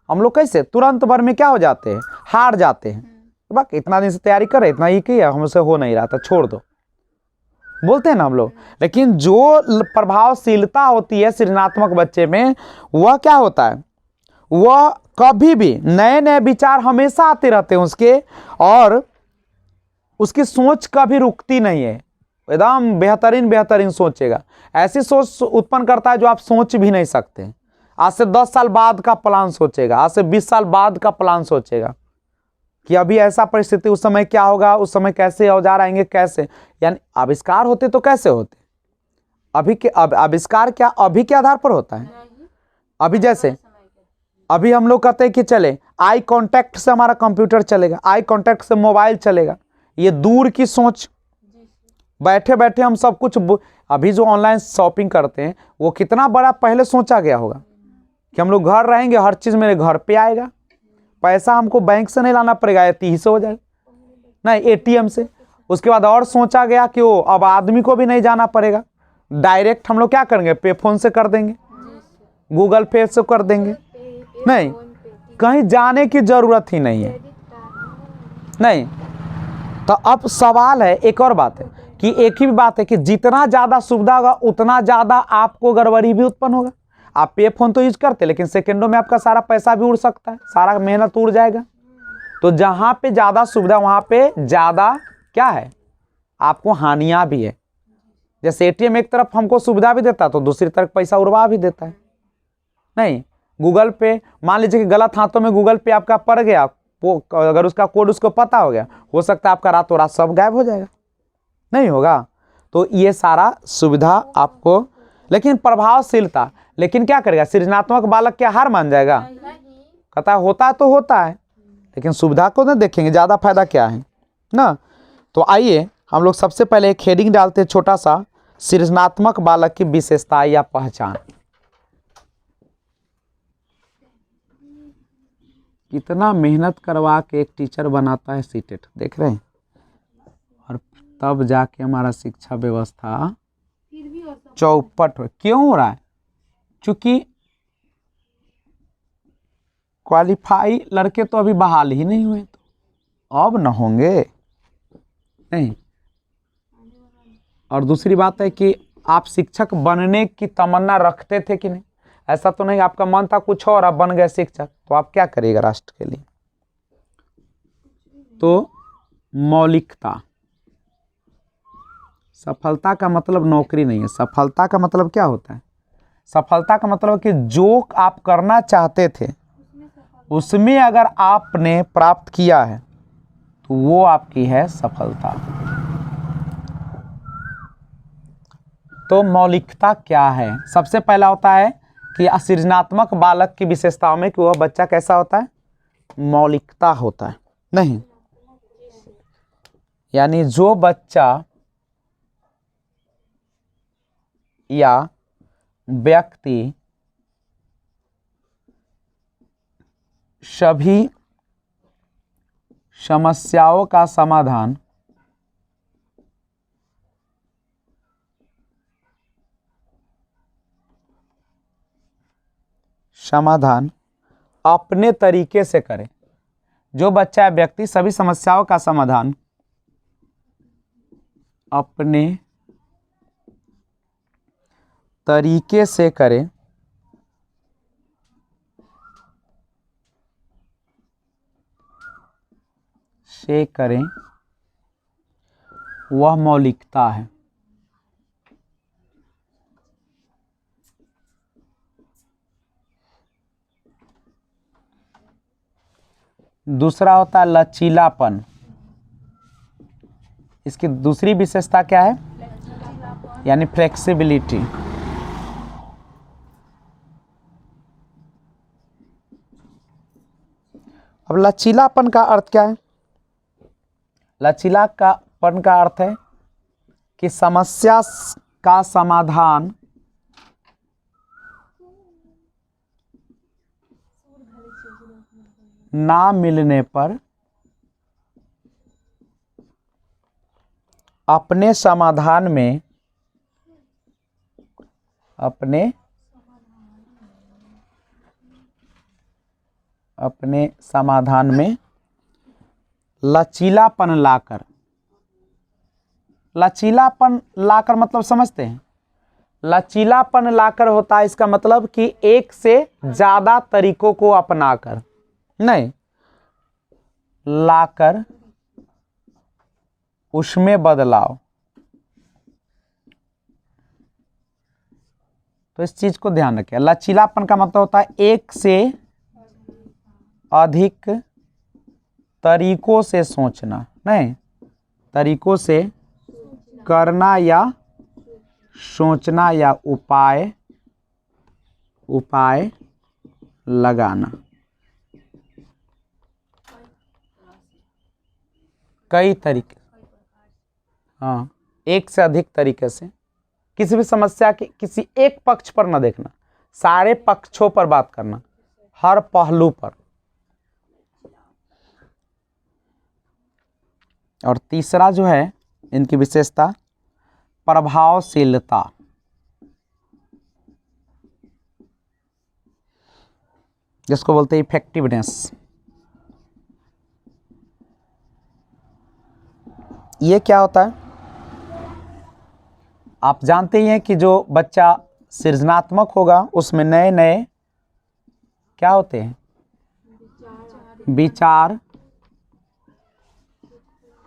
हम लोग कैसे तुरंत भर में क्या हो जाते हैं? हार जाते हैं। बाकी इतना दिन से तैयारी करे, इतना ही किया, हमसे हो नहीं रहा था, छोड़ दो, बोलते हैं ना हम लोग। लेकिन जो प्रभावशीलता होती है सृजनात्मक बच्चे में, वह क्या होता है? वह कभी भी नए नए विचार हमेशा आते रहते हैं उसके, और उसकी सोच कभी रुकती नहीं है। एकदम बेहतरीन बेहतरीन सोचेगा। ऐसी सोच उत्पन्न करता है जो आप सोच भी नहीं सकते। आज से 10 साल बाद का प्लान सोचेगा, आज से 20 साल बाद का प्लान सोचेगा कि अभी ऐसा परिस्थिति, उस समय क्या होगा, उस समय कैसे औजार आएंगे, कैसे, यानी आविष्कार होते तो कैसे होते? अभी के आविष्कार क्या अभी के आधार पर होता है? अभी जैसे अभी हम लोग कहते हैं कि चले आई कांटेक्ट से हमारा कंप्यूटर चलेगा, आई कांटेक्ट से मोबाइल चलेगा। ये दूर की सोच, बैठे बैठे हम सब कुछ। अभी जो ऑनलाइन शॉपिंग करते हैं वो कितना बड़ा पहले सोचा गया होगा कि हम लोग घर रहेंगे, हर चीज मेरे घर पे आएगा, पैसा हमको बैंक से नहीं लाना पड़ेगा, एटी से हो जाएगा, नहीं एटीएम से। उसके बाद और सोचा गया कि वो अब आदमी को भी नहीं जाना पड़ेगा, डायरेक्ट हम लोग क्या करेंगे? पे फोन से कर देंगे, गूगल पे से कर देंगे, नहीं कहीं जाने की जरूरत ही नहीं है। नहीं तो अब सवाल है, एक और बात है कि एक ही बात है कि जितना ज्यादा सुविधा होगा उतना ज्यादा आपको गड़बड़ी भी उत्पन्न होगा। आप पे फोन तो यूज करते, लेकिन सेकंडों में आपका सारा पैसा भी उड़ सकता है, सारा मेहनत उड़ जाएगा। तो जहां पे ज्यादा सुविधा वहां पे ज्यादा क्या है? आपको हानियां भी है। जैसे एटीएम एक तरफ हमको सुविधा भी देता तो दूसरी तरफ पैसा उड़वा भी देता है। नहीं, गूगल पे मान लीजिए कि गलत हाथों में गूगल पे आपका पड़ गया, अगर उसका कोड उसको पता हो गया, हो सकता है आपका रातों रात सब गायब हो जाएगा, नहीं होगा। तो ये सारा सुविधा आपको, लेकिन प्रभावशीलता, लेकिन क्या करेगा? सृजनात्मक बालक क्या हार मान जाएगा? कहता है होता तो होता है, लेकिन सुविधा को ना देखेंगे, ज्यादा फायदा क्या है ना। तो आइए हम लोग सबसे पहले एक हेडिंग डालते हैं छोटा सा, सृजनात्मक बालक की विशेषता या पहचान। कितना मेहनत करवा के एक टीचर बनाता है सीटेट, देख रहे हैं, और तब जाके हमारा शिक्षा व्यवस्था चौपट हो। क्यों हो रहा है? क्योंकि क्वालिफाई लड़के तो अभी बहाल ही नहीं हुए, तो अब न होंगे, नहीं। और दूसरी बात है कि आप शिक्षक बनने की तमन्ना रखते थे कि नहीं? ऐसा तो नहीं आपका मन था कुछ और, आप बन गए शिक्षक, तो आप क्या करिएगा राष्ट्र के लिए? तो मौलिकता, सफलता का मतलब नौकरी नहीं है। सफलता का मतलब क्या होता है? सफलता का मतलब कि जो आप करना चाहते थे उसमें अगर आपने प्राप्त किया है तो वो आपकी है सफलता। तो मौलिकता क्या है? सबसे पहला होता है कि सृजनात्मक बालक की विशेषताओं में कि वह बच्चा कैसा होता है? मौलिकता होता है। नहीं, यानी जो बच्चा या व्यक्ति सभी समस्याओं का समाधान अपने तरीके से करे। जो बच्चा या व्यक्ति सभी समस्याओं का समाधान अपने तरीके से करें वह मौलिकता है। दूसरा होता है लचीलापन। इसकी दूसरी विशेषता क्या है? यानी फ्लेक्सिबिलिटी। अब लचीलापन का अर्थ क्या है? लचीलापन का अर्थ है कि समस्या का समाधान ना मिलने पर अपने समाधान में लचीलापन लाकर मतलब समझते हैं? लचीलापन लाकर होता है, इसका मतलब कि एक से ज्यादा तरीकों को अपनाकर, नहीं, लाकर उसमें बदलाव। तो इस चीज को ध्यान रखें, लचीलापन का मतलब होता है एक से अधिक तरीकों से सोचना, नहीं, तरीकों से करना या सोचना या उपाय लगाना। कई तरीके, हाँ, एक से अधिक तरीके से किसी भी समस्या के किसी एक पक्ष पर न देखना, सारे पक्षों पर बात करना, हर पहलू पर। और तीसरा जो है इनकी विशेषता, प्रभावशीलता। जिसको बोलते हैं इफेक्टिवनेस। ये क्या होता है? आप जानते ही हैं कि जो बच्चा सृजनात्मक होगा उसमें नए नए क्या होते हैं? विचार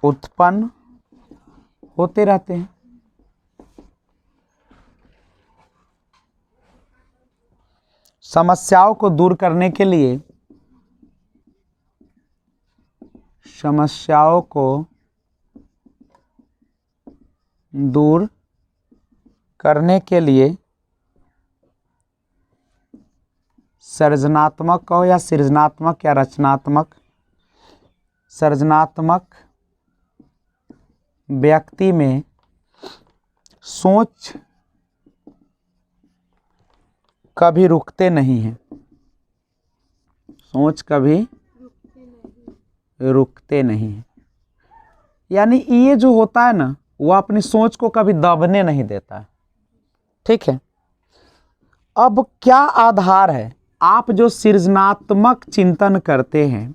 उत्पन्न होते रहते हैं। समस्याओं को दूर करने के लिए, समस्याओं को दूर करने के लिए सृजनात्मक कहो या सृजनात्मक या रचनात्मक, सृजनात्मक व्यक्ति में सोच कभी रुकते नहीं हैं, सोच कभी रुकते नहीं हैं। यानी ये जो होता है ना, वो अपनी सोच को कभी दबने नहीं देता है। ठीक है, अब क्या आधार है? आप जो सृजनात्मक चिंतन करते हैं,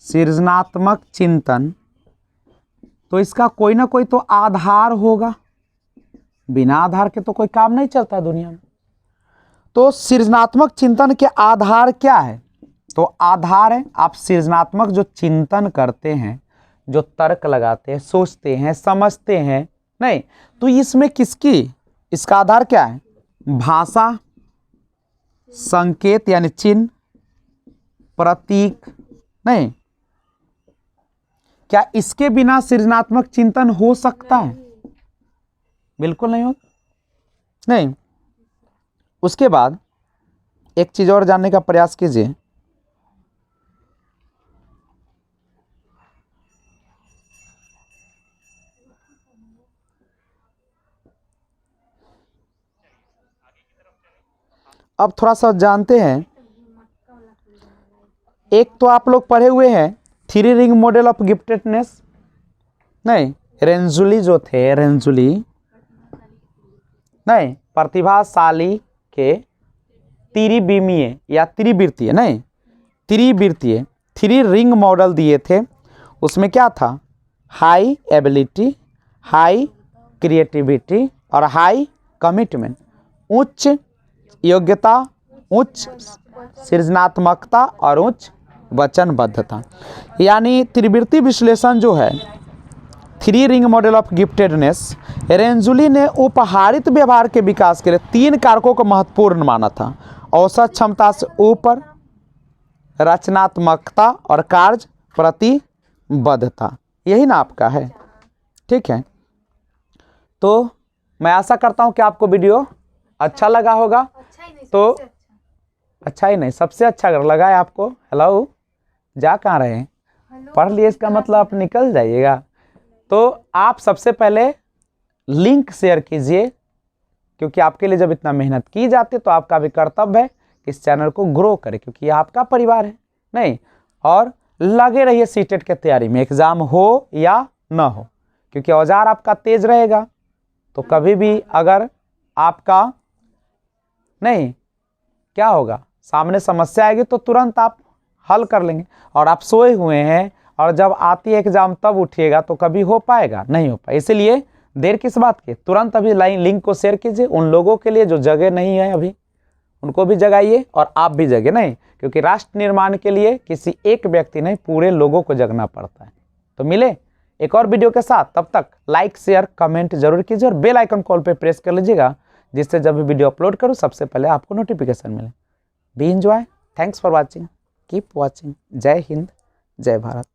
सृजनात्मक चिंतन, तो इसका कोई ना कोई तो आधार होगा। बिना आधार के तो कोई काम नहीं चलता दुनिया में। तो सृजनात्मक चिंतन के आधार क्या है? तो आधार है आप सृजनात्मक जो चिंतन करते हैं, जो तर्क लगाते हैं, सोचते हैं, समझते हैं, नहीं, तो इसमें किसकी, इसका आधार क्या है? भाषा, संकेत यानी चिन्ह, प्रतीक, नहीं, क्या इसके बिना सृजनात्मक चिंतन हो सकता है? बिल्कुल नहीं होता, नहीं। उसके बाद एक चीज और जानने का प्रयास कीजिए। अब थोड़ा सा जानते हैं, एक तो आप लोग पढ़े हुए हैं three ring model of giftedness, नहीं, रेंजुली जो थे, रेंजुली, नहीं, प्रतिभाशाली के त्रिविमीय या त्रिवृत्तीय, नहीं, त्रिवृत्तीय थ्री रिंग मॉडल दिए थे। उसमें क्या था? हाई एबिलिटी, हाई क्रिएटिविटी और हाई कमिटमेंट। उच्च योग्यता, उच्च सृजनात्मकता और उच्च वचनबद्धता। यानी त्रिवृत्ति विश्लेषण जो है, three ring model of giftedness, Renzulli ने उपहारित व्यवहार के विकास के लिए 3 कारकों को महत्वपूर्ण माना था। औसत क्षमता से ऊपर, रचनात्मकता और कार्य प्रतिबद्धता। यही ना आपका है, ठीक है। तो मैं आशा करता हूँ कि आपको वीडियो अच्छा लगा होगा। अच्छा ही नहीं, तो सबसे अच्छा। अच्छा ही नहीं, सबसे अच्छा अगर लगा है आपको, हेलो, जा कहाँ रहे हैं, हेलो, पढ़ लिए इसका मतलब आप निकल जाइएगा। तो आप सबसे पहले लिंक शेयर कीजिए, क्योंकि आपके लिए जब इतना मेहनत की जाती है तो आपका भी कर्तव्य है कि इस चैनल को ग्रो करें, क्योंकि ये आपका परिवार है। नहीं, और लगे रहिए सीटेट के तैयारी में, एग्जाम हो या ना हो, क्योंकि औजार आपका तेज रहेगा तो कभी भी अगर आपका नहीं क्या होगा, सामने समस्या आएगी तो तुरंत आप हल कर लेंगे। और आप सोए हुए हैं और जब आती है एग्जाम तब उठिएगा तो कभी हो पाएगा, नहीं हो पाएगा। इसलिए देर किस बात की, तुरंत अभी लिंक को शेयर कीजिए उन लोगों के लिए जो जगह नहीं है अभी, उनको भी जगाइए और आप भी जगे। नहीं, क्योंकि राष्ट्र निर्माण के लिए किसी एक व्यक्ति नहीं, पूरे लोगों को जगना पड़ता है। तो मिले एक और वीडियो के साथ, तब तक लाइक शेयर कमेंट जरूर कीजिए और बेल आइकन कॉल पे प्रेस कर लीजिएगा, जिससे जब भी वीडियो अपलोड करूँ सबसे पहले आपको नोटिफिकेशन मिले। B enjoy, thanks for watching, keep watching. जय हिंद, जय भारत।